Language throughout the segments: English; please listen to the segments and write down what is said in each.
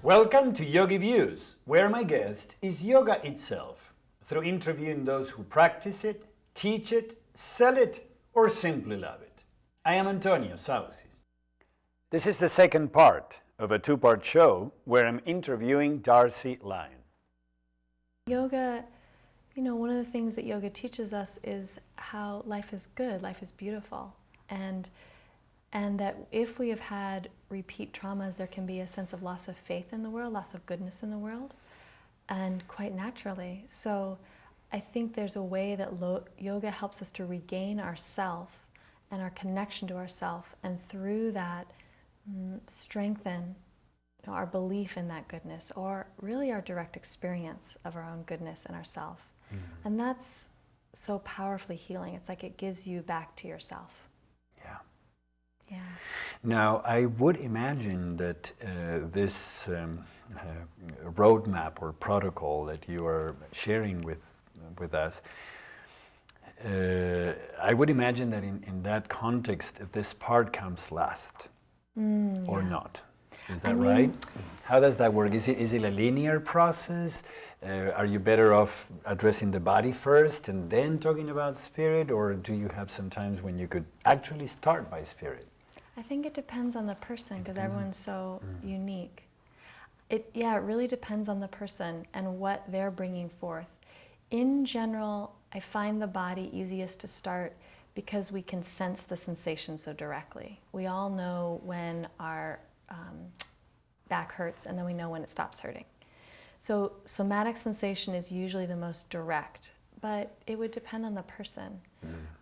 Welcome to YogiViews, where my guest is yoga itself, through interviewing those who practice it, teach it, sell it, or simply love it. I am Antonio Sausys. This is the second part of a two-part show where I'm interviewing Darcy Lyon. Yoga, one of the things that yoga teaches us is how life is good, life is beautiful, and that if we have had repeat traumas, there can be a sense of loss of faith in the world, loss of goodness in the world, and quite naturally. So I think there's a way that yoga helps us to regain ourself and our connection to ourself, and through that strengthen our belief in that goodness, or really our direct experience of our own goodness and ourself. And that's so powerfully healing. It's like it gives you back to yourself. Yeah. Now, I would imagine that this roadmap or protocol that you are sharing with us, I would imagine that in that context, this part comes last, or not. Is that right? How does that work? Is it a linear process? Are you better off addressing the body first and then talking about spirit, or do you have some times when you could actually start by spirit? I think it depends on the person, because everyone's so unique. It really depends on the person and what they're bringing forth. In general, I find the body easiest to start because we can sense the sensation so directly. We all know when our back hurts, and then we know when it stops hurting. So somatic sensation is usually the most direct, but it would depend on the person.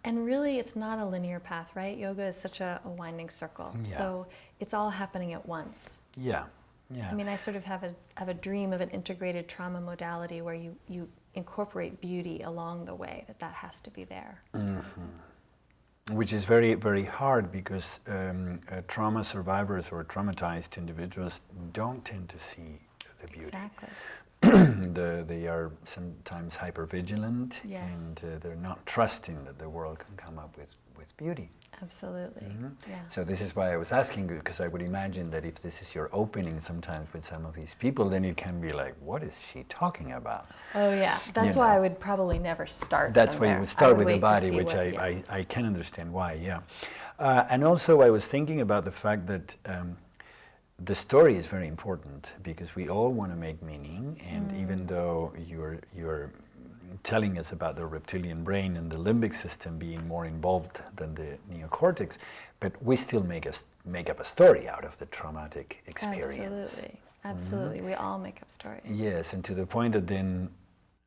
And really, it's not a linear path, right? Yoga is such a winding circle. So it's all happening at once. Yeah. I mean, I sort of have a dream of an integrated trauma modality where you incorporate beauty along the way, that has to be there. Which is very, very hard, because trauma survivors or traumatized individuals don't tend to see the beauty. Exactly. They are sometimes hypervigilant, and they're not trusting that the world can come up with beauty. Absolutely. Yeah. So this is why I was asking you, because I would imagine that if this is your opening sometimes with some of these people, then it can be like, what is she talking about? Oh yeah, that's why I would probably never start. That's why you would start with the body, which I can understand why, yeah. And also I was thinking about the fact that the story is very important, because we all want to make meaning, and even though you're telling us about the reptilian brain and the limbic system being more involved than the neocortex, but we still make up a story out of the traumatic experience. Absolutely. We all make up stories. Yes, and to the point that then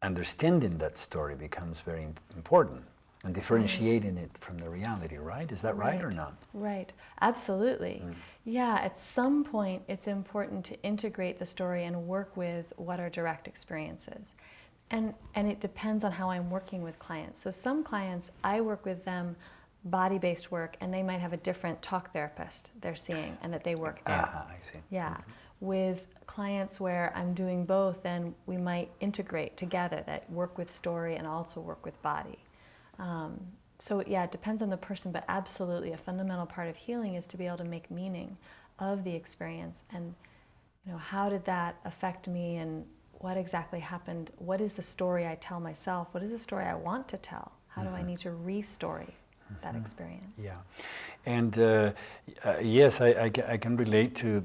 understanding that story becomes very important, and differentiating it from the reality, right? Is that right or not? Right, absolutely. Yeah, at some point it's important to integrate the story and work with what our direct experience is. And it depends on how I'm working with clients. So some clients, I work with them body-based work, and they might have a different talk therapist they're seeing, and that they work there. I see. Yeah. With clients where I'm doing both, then we might integrate together, that work with story and also work with body. So yeah, it depends on the person, but absolutely a fundamental part of healing is to be able to make meaning of the experience, and how did that affect me, and what exactly happened? What is the story I tell myself? What is the story I want to tell? How do I need to re-story that experience? Yeah, and yes, I can relate to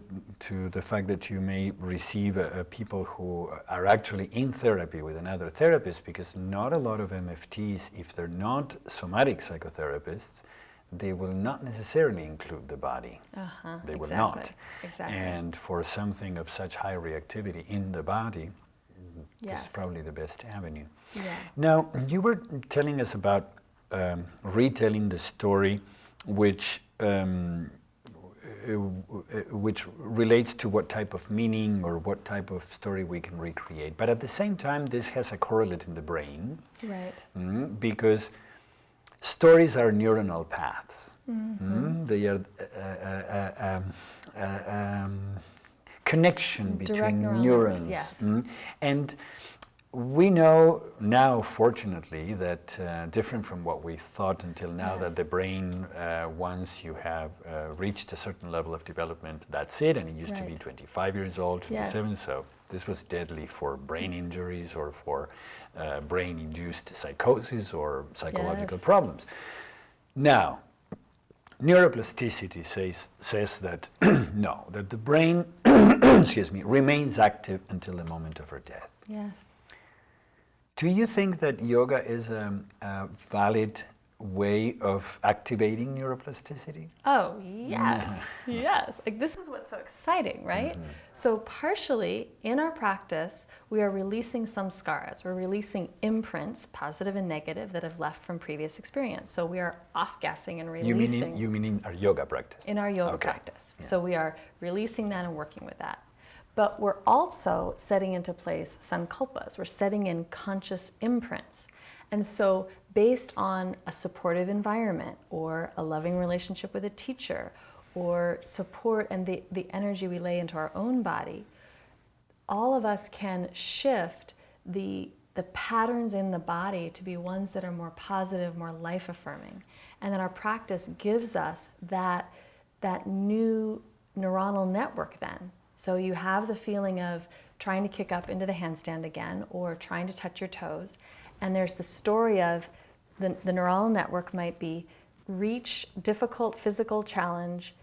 the fact that you may receive people who are actually in therapy with another therapist, because not a lot of MFTs, if they're not somatic psychotherapists, they will not necessarily include the body. They will not. Exactly. And for something of such high reactivity in the body, this is probably the best avenue. Yeah. Now, you were telling us about retelling the story, which relates to what type of meaning or what type of story we can recreate. But at the same time, this has a correlate in the brain. Right. Because stories are neuronal paths. They are connection between neurons. Yes. And we know now, fortunately, that different from what we thought until now, that the brain, once you have reached a certain level of development, that's it, and it used to be 25 years old, 27, so this was deadly for brain injuries or for brain-induced psychosis or psychological problems. Now, neuroplasticity says that no, that the brain, excuse me, remains active until the moment of our death. Yes. Do you think that yoga is a valid way of activating neuroplasticity? Oh, yes, yes. Like, this is what's so exciting, right? So partially in our practice, we are releasing some scars. We're releasing imprints, positive and negative, that have left from previous experience. So we are off-gassing and releasing. You mean in our yoga practice? In our yoga practice. Yeah. So we are releasing that and working with that. But we're also setting into place sankalpas. We're setting in conscious imprints. And so based on a supportive environment or a loving relationship with a teacher or support and the energy we lay into our own body, all of us can shift the patterns in the body to be ones that are more positive, more life-affirming. And then our practice gives us that new neuronal network then. So you have the feeling of trying to kick up into the handstand again or trying to touch your toes. And there's the story of the neuronal network might be reach difficult physical challenge,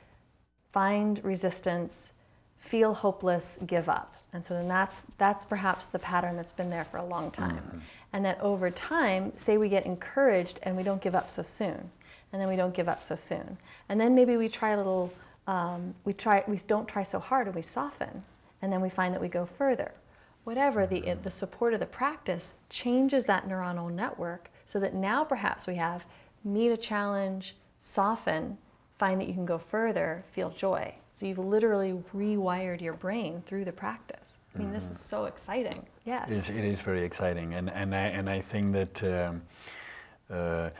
find resistance, feel hopeless, give up. And so then that's perhaps the pattern that's been there for a long time. And that over time, say we get encouraged and we don't give up so soon. And then we don't give up so soon. And then maybe we try a little, we don't try so hard and we soften. And then we find that we go further. Whatever, the support of the practice changes that neuronal network so that now perhaps we have meet a challenge, soften, find that you can go further, feel joy. So you've literally rewired your brain through the practice. I mean, this is so exciting. Yes. It is very exciting, and I think that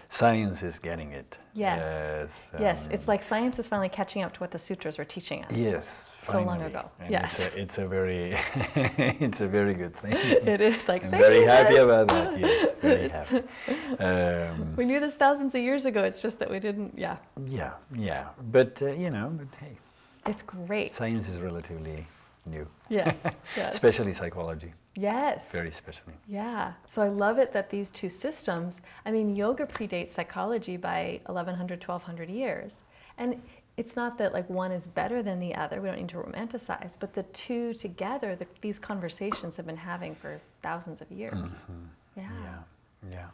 science is getting it. Yes. Yes, it's like science is finally catching up to what the sutras were teaching us. Yes, So finally. long ago. And yes. It's a very it's a very good thing. It is like. I'm very happy about that. Yes, very happy. We knew this thousands of years ago. It's just that we didn't. Yeah. Yeah. But but hey. It's great. Science is relatively new. Yes. Yes. Especially psychology. Yes. Very especially. Yeah. So I love it that these two systems, I mean, yoga predates psychology by 1,100, 1,200 years. And it's not that like one is better than the other. We don't need to romanticize. But the two together, these conversations have been having for thousands of years. Yeah.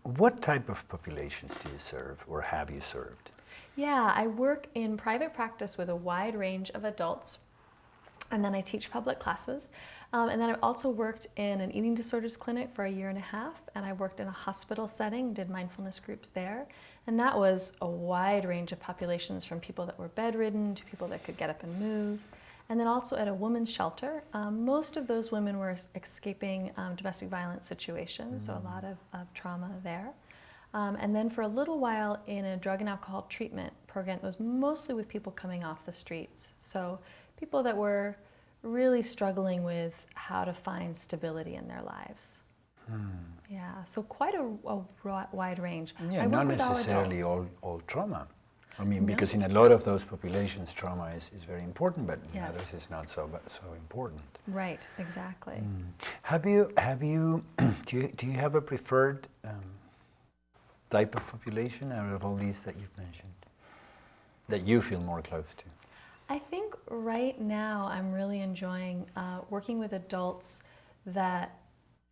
What type of populations do you serve or have you served? Yeah, I work in private practice with a wide range of adults. And then I teach public classes. And then I've also worked in an eating disorders clinic for 1.5 years. And I worked in a hospital setting, did mindfulness groups there. And that was a wide range of populations, from people that were bedridden to people that could get up and move. And then also at a women's shelter. Most of those women were escaping domestic violence situations, so a lot of trauma there. And then for a little while in a drug and alcohol treatment program that was mostly with people coming off the streets. So people that were really struggling with how to find stability in their lives. Yeah, so quite a wide range. Yeah, not necessarily all trauma. I mean, because in a lot of those populations, trauma is very important, but in others it's not so important. Right, exactly. Do you have a preferred type of population out of all these that you've mentioned that you feel more close to? I think right now I'm really enjoying working with adults that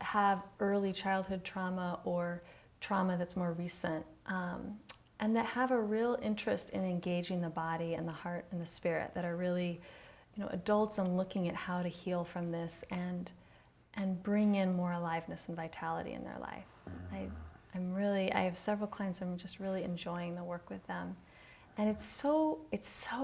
have early childhood trauma or trauma that's more recent, and that have a real interest in engaging the body and the heart and the spirit, that are really, adults and looking at how to heal from this and bring in more aliveness and vitality in their life. I have several clients, I'm just really enjoying the work with them. And it's so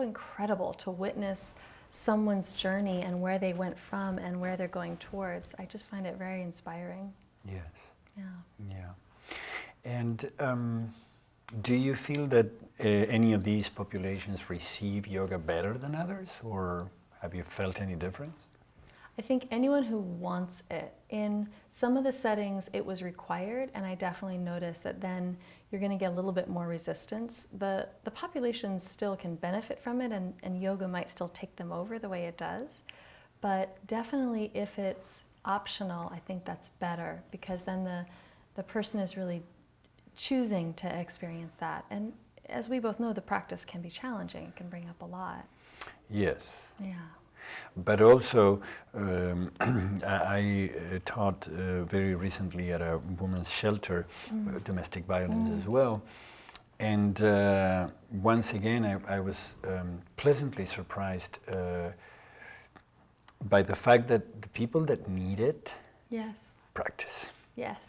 incredible to witness someone's journey and where they went from and where they're going towards. I just find it very inspiring. Yes. Yeah. And do you feel that any of these populations receive yoga better than others, or have you felt any difference? I think anyone who wants it. In some of the settings it was required, and I definitely noticed that then you're going to get a little bit more resistance. The population still can benefit from it, and yoga might still take them over the way it does. But definitely if it's optional, I think that's better, because then the person is really choosing to experience that. And as we both know, the practice can be challenging. It can bring up a lot. Yes. Yeah. But also, I taught very recently at a women's shelter, domestic violence as well. And once again, I was pleasantly surprised by the fact that the people that need it Yes. practice. Yes.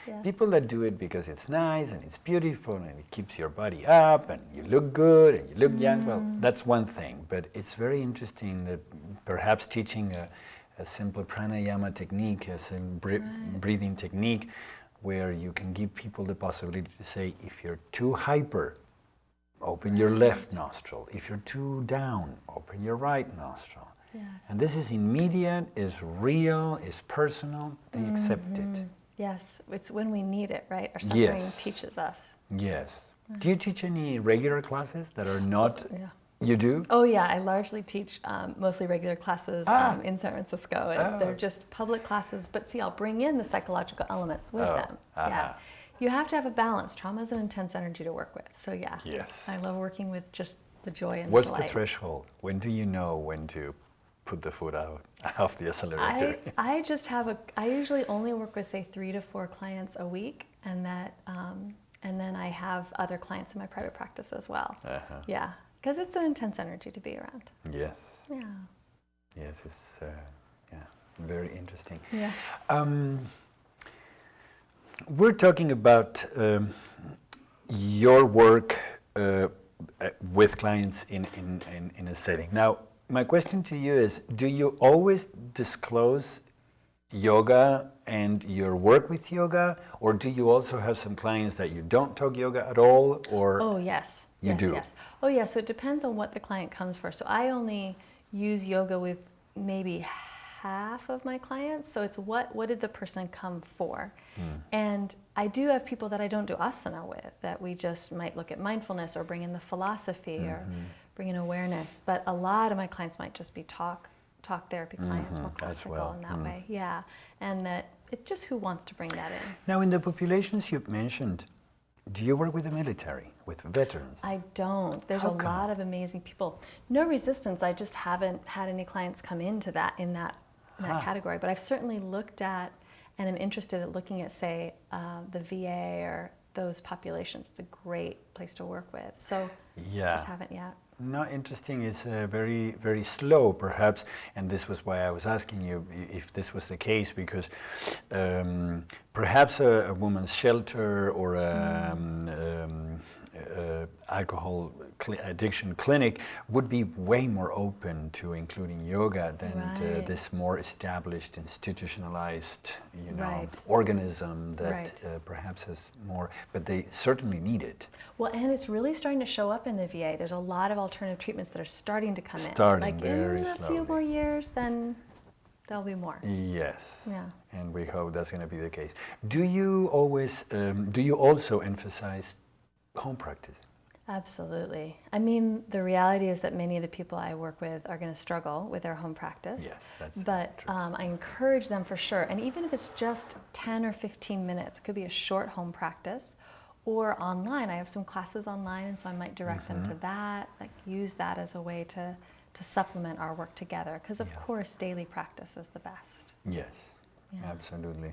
Yes. People that do it because it's nice and it's beautiful and it keeps your body up and you look good and you look young, well, that's one thing. But it's very interesting that perhaps teaching a simple pranayama technique, a simple breathing technique, where you can give people the possibility to say, if you're too hyper, open your left nostril. If you're too down, open your right nostril. Yes. And this is immediate, is real, is personal, they accept it. Yes, it's when we need it, right? Our suffering Yes. teaches us. Yes. Do you teach any regular classes that are not? Yeah. You do? Oh yeah, I largely teach mostly regular classes in San Francisco, and they're just public classes. But see, I'll bring in the psychological elements with them. Yeah, you have to have a balance. Trauma is an intense energy to work with, so yeah. Yes. I love working with just the joy and What's the the delight. threshold? When do you know when to put the foot out off the accelerator? I just have I usually only work with, say, 3 to 4 clients a week, and that and then I have other clients in my private practice as well. Yeah, because it's an intense energy to be around. Yes. Yeah. Yes, it's very interesting. Yeah. We're talking about your work with clients in a setting. Now, my question to you is, do you always disclose yoga and your work with yoga, or do you also have some clients that you don't talk yoga at all, or? Oh, yes. You do? Yes. Oh, yeah, so it depends on what the client comes for. So I only use yoga with maybe half of my clients, so it's what did the person come for? And I do have people that I don't do asana with, that we just might look at mindfulness or bring in the philosophy or bring in awareness. But a lot of my clients might just be talk therapy clients, more classical in that way. Yeah, and that it's just who wants to bring that in. Now, in the populations you've mentioned, do you work with the military, with veterans? I don't. There's a lot of amazing people. No resistance. I just haven't had any clients come into that in that category. But I've certainly looked at, and I'm interested in looking at, say, the VA or those populations. It's a great place to work with. So just haven't yet. No, interesting. It's very, very slow, perhaps, and this was why I was asking you if this was the case, because perhaps a woman's shelter or alcohol addiction clinic would be way more open to including yoga than this more established, institutionalized, organism that perhaps has more, but they certainly need it. Well, and it's really starting to show up in the VA. There's a lot of alternative treatments that are starting to come in. Starting like very in a slowly. few more years, then there'll be more. Yes. Yeah. And we hope that's going to be the case. Do you always, do you also emphasize home practice? Absolutely. I mean, the reality is that many of the people I work with are going to struggle with their home practice. Yes, that's but true. I encourage them for sure. And even if it's just 10 or 15 minutes, it could be a short home practice or online. I have some classes online, and so I might direct them to that, like use that as a way to supplement our work together. Because of course, daily practice is the best. Yes, absolutely.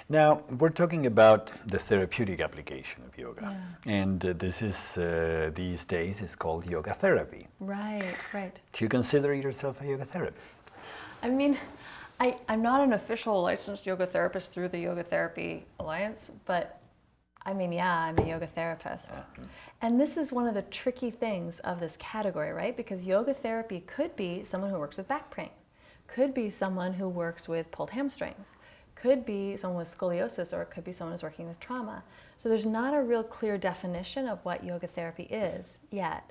Now, we're talking about the therapeutic application of yoga. And this is, these days, is called yoga therapy. Right, right. Do you consider yourself a yoga therapist? I mean, I'm not an official licensed yoga therapist through the Yoga Therapy Alliance, but I mean, yeah, I'm a yoga therapist. And this is one of the tricky things of this category, right? Because yoga therapy could be someone who works with back pain, could be someone who works with pulled hamstrings, could be someone with scoliosis, or it could be someone who's working with trauma. So there's not a real clear definition of what yoga therapy is yet.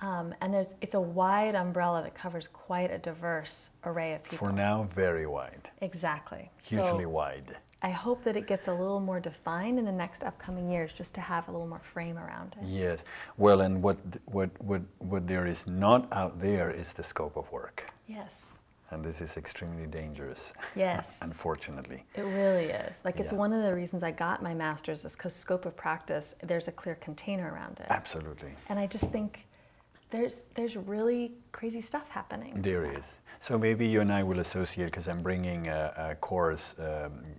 And it's a wide umbrella that covers quite a diverse array of people. For now, very wide. Exactly. Hugely wide. I hope that it gets a little more defined in the next upcoming years, just to have a little more frame around it. Yes. Well, and what there is not out there is the scope of work. Yes. And this is extremely dangerous. Yes. Unfortunately. It really is. Like, it's Yeah. one of the reasons I got my master's is because scope of practice, there's a clear container around it. Absolutely. And I just think there's really crazy stuff happening. There is. So maybe you and I will associate, because I'm bringing a course,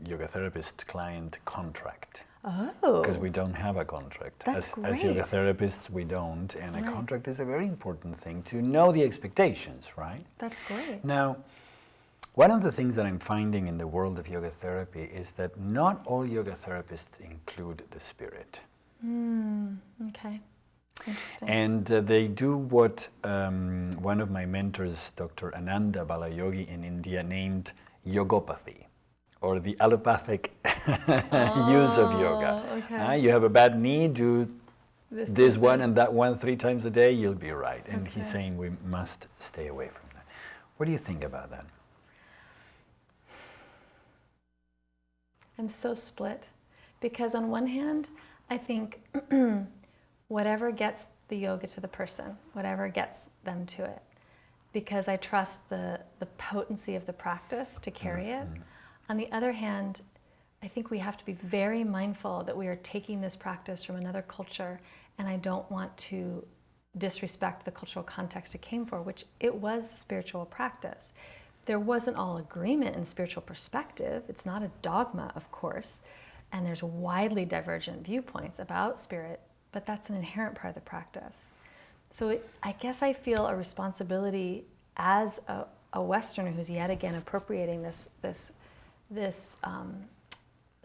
yoga therapist client contract. Oh. Because we don't have a contract. That's As yoga great. therapists, we don't. And a Right. contract is a very important thing to know the expectations, right? That's great. Now, one of the things that I'm finding in the world of yoga therapy is that not all yoga therapists include the spirit. Okay. Interesting. And they do what one of my mentors, Dr. Ananda Balayogi in India, named yogopathy, or the allopathic use of yoga. Okay. You have a bad knee, do this one and that one 3 times a day, you'll be right. And he's Okay. saying we must stay away from that. What do you think about that? I'm so split, because on one hand, I think whatever gets the yoga to the person, whatever gets them to it, because I trust the potency of the practice to carry it. On the other hand, I think we have to be very mindful that we are taking this practice from another culture, and I don't want to disrespect the cultural context it came for, which it was spiritual practice. There wasn't all agreement in spiritual perspective. It's not a dogma, of course, and there's widely divergent viewpoints about spirit, but that's an inherent part of the practice. So I guess I feel a responsibility as a Westerner who's yet again appropriating this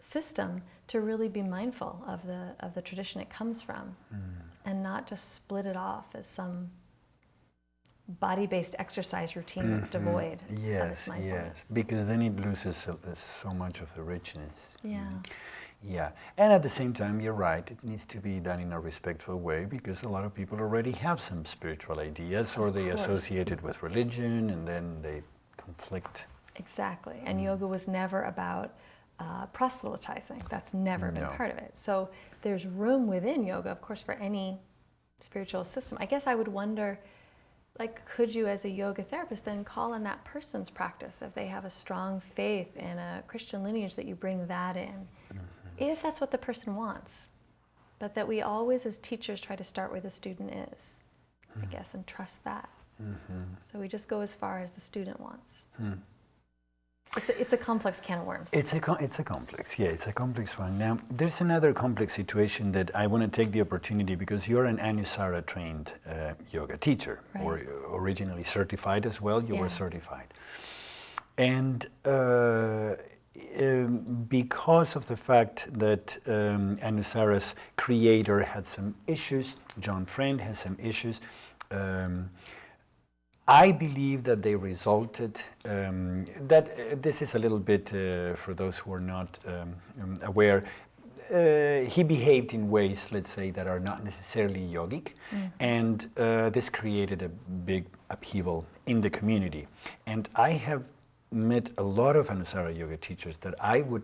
system to really be mindful of the tradition it comes from, and not just split it off as some body-based exercise routine that's devoid of its mindfulness. Yes, because then it loses so much of the richness. Yeah. Yeah, and at the same time, you're right, it needs to be done in a respectful way, because a lot of people already have some spiritual ideas, or they associate it with religion, and then they conflict. Exactly, and yoga was never about proselytizing. That's never been part of it. So there's room within yoga, of course, for any spiritual system. I guess I would wonder, like, could you as a yoga therapist then call on that person's practice if they have a strong faith in a Christian lineage, that you bring that in, if that's what the person wants, but that we always as teachers try to start where the student is, I guess, and trust that. So we just go as far as the student wants. It's a complex can of worms. It's a complex, yeah, it's a complex one. Now, there's another complex situation that I want to take the opportunity, because you're an Anusara trained yoga teacher, or originally certified as well, you were certified. And because of the fact that Anusara's creator had some issues, John Friend has some issues, I believe that they resulted, that this is a little bit, for those who are not aware, he behaved in ways, let's say, that are not necessarily yogic, and this created a big upheaval in the community. And I have met a lot of Anusara yoga teachers that I would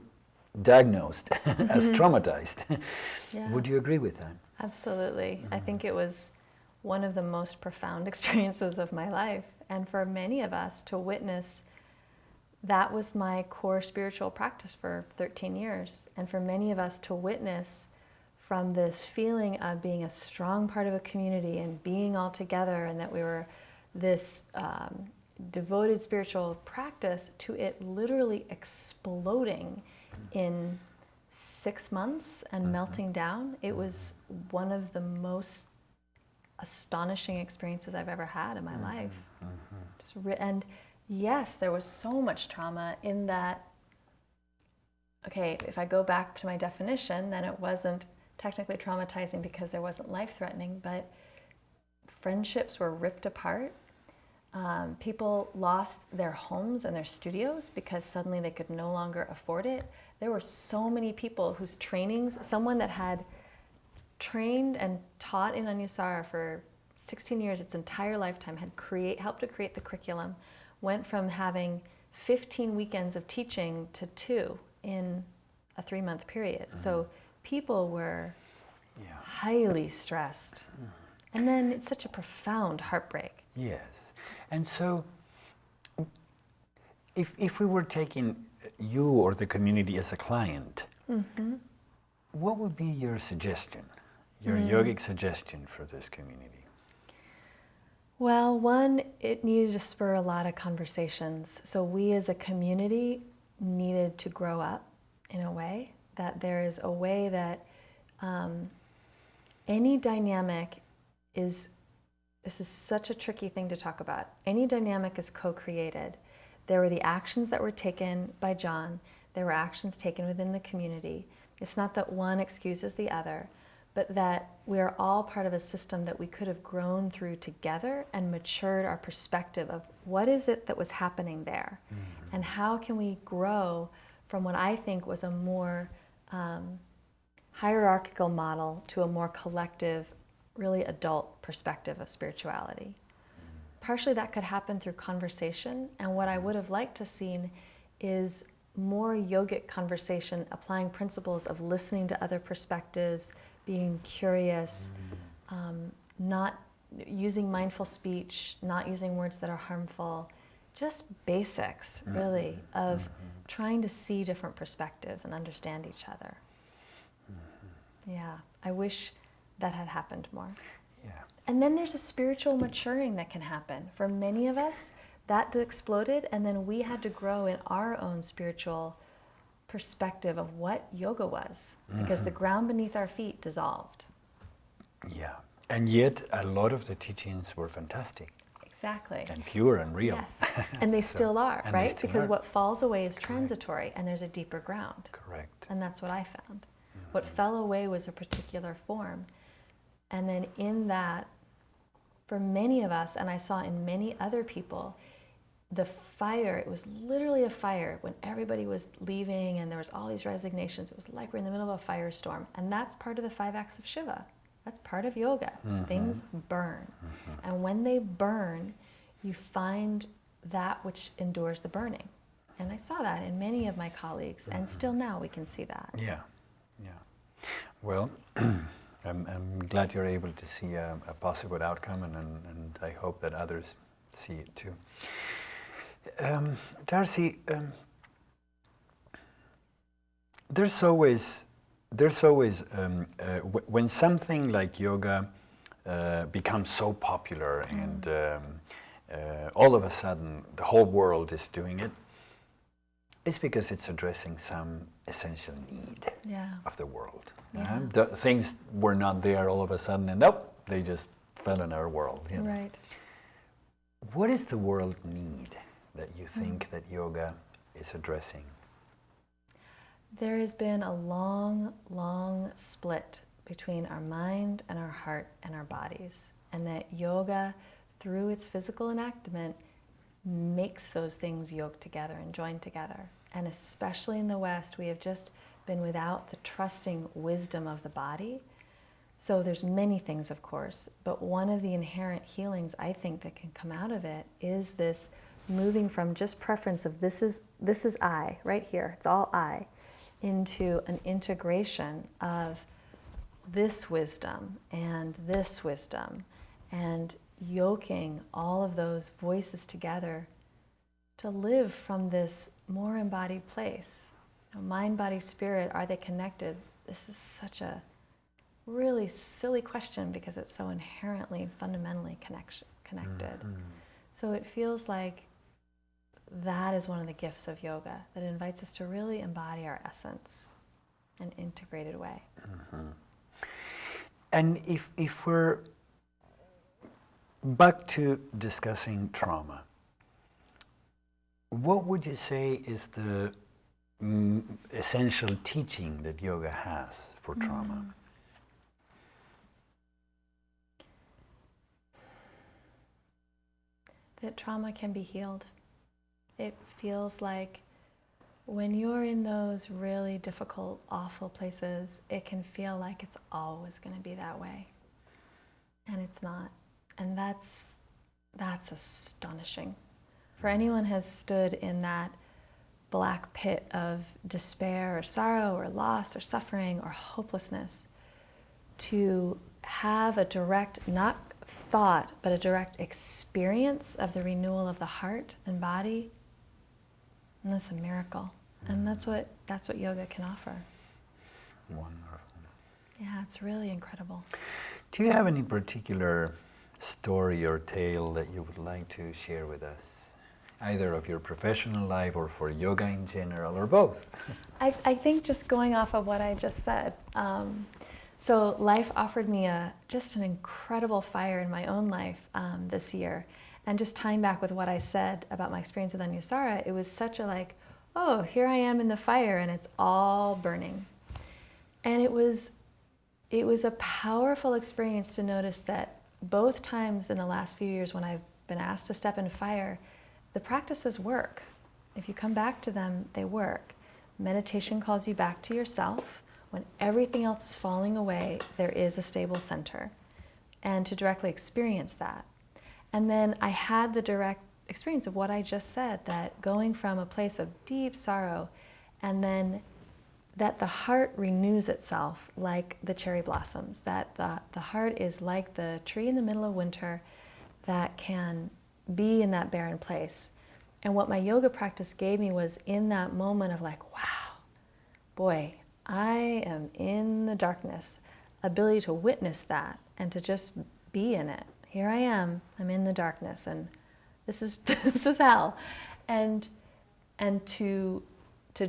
diagnose as traumatized. Would you agree with that? Absolutely. I think it was one of the most profound experiences of my life. And for many of us to witness, that was my core spiritual practice for 13 years. And for many of us to witness from this feeling of being a strong part of a community and being all together, and that we were this devoted spiritual practice, to it literally exploding in 6 months and melting down. It was one of the most astonishing experiences I've ever had in my life. And yes, there was so much trauma in that. Okay, if I go back to my definition, then it wasn't technically traumatizing because there wasn't life-threatening, but friendships were ripped apart. People lost their homes and their studios because suddenly they could no longer afford it. There were so many people whose trainings, someone that had trained and taught in Anusara for 16 years, its entire lifetime, had helped to create the curriculum, went from having 15 weekends of teaching to 2 in a 3-month period. So people were highly stressed. And then it's such a profound heartbreak. Yes. And so if we were taking you or the community as a client, what would be your suggestion, your yogic suggestion for this community? Well, one, it needed to spur a lot of conversations. So we as a community needed to grow up in a way that there is a way that any dynamic is, this is such a tricky thing to talk about. Any dynamic is co-created. There were the actions that were taken by John. There were actions taken within the community. It's not that one excuses the other, but that we are all part of a system that we could have grown through together and matured our perspective of what is it that was happening there, and how can we grow from what I think was a more hierarchical model to a more collective, really adult perspective of spirituality. Partially that could happen through conversation, and what I would have liked to seen is more yogic conversation, applying principles of listening to other perspectives, being curious, not using mindful speech, not using words that are harmful, just basics, really, of trying to see different perspectives and understand each other. Yeah, I wish that had happened more. Yeah. And then there's a spiritual maturing that can happen. For many of us, that exploded, and then we had to grow in our own spiritual perspective of what yoga was, because the ground beneath our feet dissolved. Yeah, and yet a lot of the teachings were fantastic. Exactly. And pure and real. Yes, and they still are, right? Still because are. what falls away is transitory, and there's a deeper ground. Correct. And that's what I found. What fell away was a particular form. And then in that, for many of us, and I saw in many other people, the fire, it was literally a fire when everybody was leaving and there was all these resignations. It was like we're in the middle of a firestorm. And that's part of the 5 acts of Shiva. That's part of yoga. Things burn. And when they burn, you find that which endures the burning. And I saw that in many of my colleagues, and still now we can see that. Yeah, yeah. Well, I'm glad you're able to see a possible outcome, and I hope that others see it too. Darcy, there's always when something like yoga becomes so popular and all of a sudden the whole world is doing it, it's because it's addressing some essential need of the world. Things were not there all of a sudden, and they just fell in our world. You know? Right. What is the world need that you think that yoga is addressing? There has been a long, long split between our mind and our heart and our bodies, and that yoga, through its physical enactment, makes those things yoke together and join together. And especially in the West, we have just been without the trusting wisdom of the body. So there's many things, of course, but one of the inherent healings I think that can come out of it is this moving from just preference of this is I, right here, it's all I, into an integration of this wisdom and yoking all of those voices together to live from this more embodied place. You know, mind, body, spirit, are they connected? This is such a really silly question because it's so inherently, fundamentally connected. So it feels like that is one of the gifts of yoga, that invites us to really embody our essence in an integrated way. And if we're back to discussing trauma, what would you say is the essential teaching that yoga has for trauma? That trauma can be healed. It feels like when you're in those really difficult, awful places, it can feel like it's always going to be that way. And it's not. And that's astonishing. For anyone has stood in that black pit of despair or sorrow or loss or suffering or hopelessness, to have a direct, not thought, but a direct experience of the renewal of the heart and body, and that's a miracle. And that's what yoga can offer. Wonderful. Yeah, it's really incredible. Do you have any particular story or tale that you would like to share with us? Either of your professional life or for yoga in general, or both? I think just going off of what I just said, so life offered me just an incredible fire in my own life this year. And just tying back with what I said about my experience with Anusara, it was such a like, oh, here I am in the fire and it's all burning. And it was a powerful experience to notice that both times in the last few years when I've been asked to step in fire, the practices work. If you come back to them, they work. Meditation calls you back to yourself. When everything else is falling away, there is a stable center. And to directly experience that. And then I had the direct experience of what I just said, that going from a place of deep sorrow, and then that the heart renews itself like the cherry blossoms, that the heart is like the tree in the middle of winter that can be in that barren place. And what my yoga practice gave me was, in that moment of like, wow, boy, I am in the darkness, ability to witness that and to just be in it. Here I am, I'm in the darkness, and this is hell. And to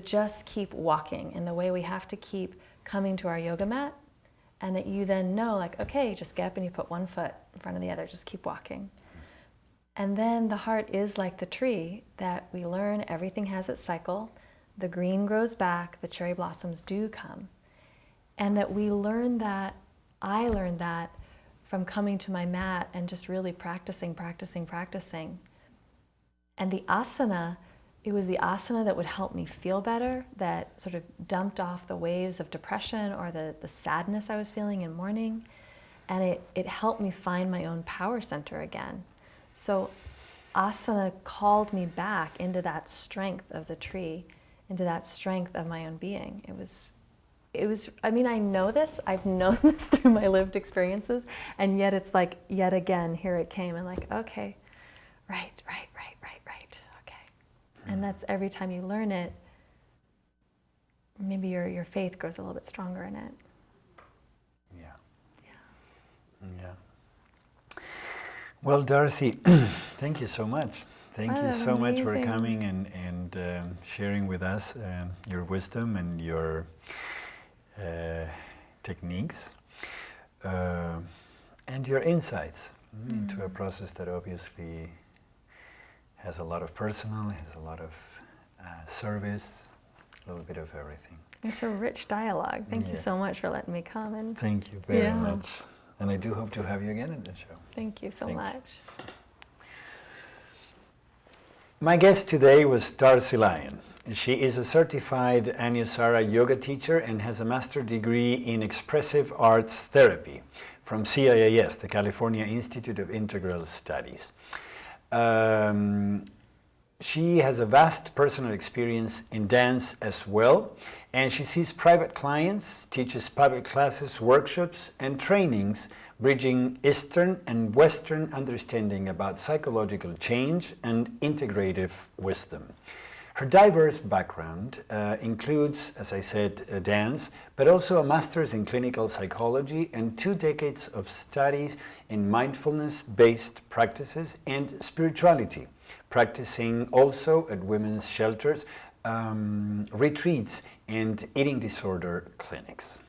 just keep walking in the way we have to keep coming to our yoga mat, and that you then know, like, okay, just get up and you put one foot in front of the other, just keep walking. And then the heart is like the tree that we learn everything has its cycle. The green grows back, the cherry blossoms do come. And that we learn that, I learned that from coming to my mat and just really practicing. And the asana, it was the asana that would help me feel better, that sort of dumped off the waves of depression or the sadness I was feeling in mourning. And it helped me find my own power center again. So asana called me back into that strength of the tree, into that strength of my own being. It was, I mean, I know this, I've known this through my lived experiences, and yet it's like, yet again, here it came, and like, okay, right, okay. And that's every time you learn it, maybe your faith grows a little bit stronger in it. Yeah. Well, Darcy, thank you so much. Thank you so much for coming and sharing with us your wisdom and your techniques and your insights into a process that obviously has a lot of personal, has a lot of service, a little bit of everything. It's a rich dialogue. Thank you so much for letting me come. And thank you very much. And I do hope to have you again in the show. Thank you so much. My guest today was Darcy Lyon. She is a certified Anusara Yoga teacher and has a master's degree in Expressive Arts Therapy from CIIS, the California Institute of Integral Studies. She has a vast personal experience in dance as well, and she sees private clients, teaches public classes, workshops, and trainings, bridging Eastern and Western understanding about psychological change and integrative wisdom. Her diverse background includes, as I said, dance, but also a master's in clinical psychology and 2 decades of studies in mindfulness-based practices and spirituality, practicing also at women's shelters, retreats, and eating disorder clinics.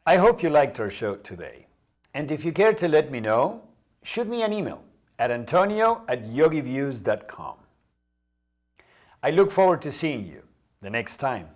I hope you liked our show today. And if you care to let me know, shoot me an email at antonio@yogiviews.com. I look forward to seeing you the next time.